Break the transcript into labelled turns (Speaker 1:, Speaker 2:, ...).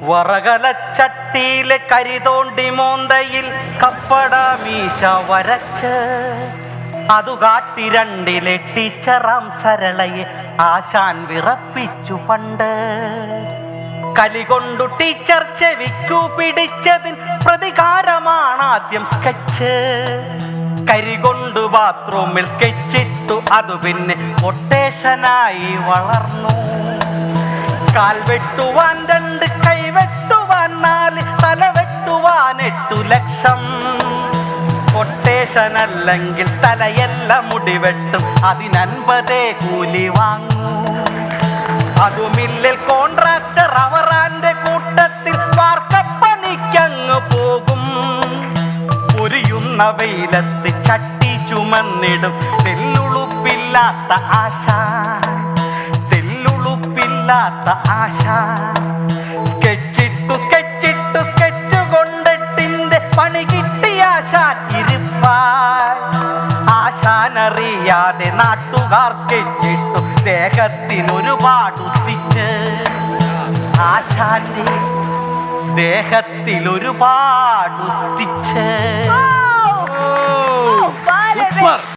Speaker 1: വറകലച്ചട്ടിയിലെ കരിതോണ്ടി മോന്തയിൽ കപ്പട മീശ വരച്ച് അതു കാട്ടി രണ്ടിലെ ടീച്ചറാം സരളയെ ആശാൻ വിറപ്പിച്ചു പണ്ട്. കലികൊണ്ടു ടീച്ചർ ചെവിക്കു പിടിച്ചതിൻ പ്രതികാരമാണ് ആദ്യം സ്കെച്ച്. കരികൊണ്ടു ബാത്റൂമിൽ സ്കെച്ചിട്ടു അതു പിന്നെ കൊട്ടേഷനായി വളർന്നു. കാൽ വെട്ടുവാൻ 2, കൈ വെട്ടുവാൻ 4, തല വെട്ടുവാൻ 8 ലക്ഷം. കൊട്ടേഷൻ അല്ലെങ്കിൽ തലയെല്ലാം മുടിവെട്ടും, അതിന് 50 കൂലി വാങ്ങൂ. അതു മില്ലിൽ കോൺട്രാക്ടർ അവറാന്റെ കൂട്ടത്തിൽ വാർക്കപ്പണിക്കങ്ങ് പോകും. പൊരിയുന്ന വെയിലത്ത് ചട്ടി ചുമന്നിടും തെല്ലുളുപ്പില്ലാത്ത ആശാൻ, തെല്ലുളുപ്പില്ലാത്ത ആശാൻ. സ്കെച്ചിട്ടു സ്കെച്ചിട്ടു സ്കെച്ച് കൊണ്ടെട്ടിന്റെ പണി കിട്ടിയ ആശാൻ ഇരിപ്പാൻ. ആശാനറിയാതെ നാട്ടുകാർ സ്കെച്ചിട്ടു ദേഹത്തിനൊരുപാട് സ്റ്റിച്ച്. ആശാന്റെ ദേഹത്തിലൊരുപാട് സ്റ്റിച്ച്.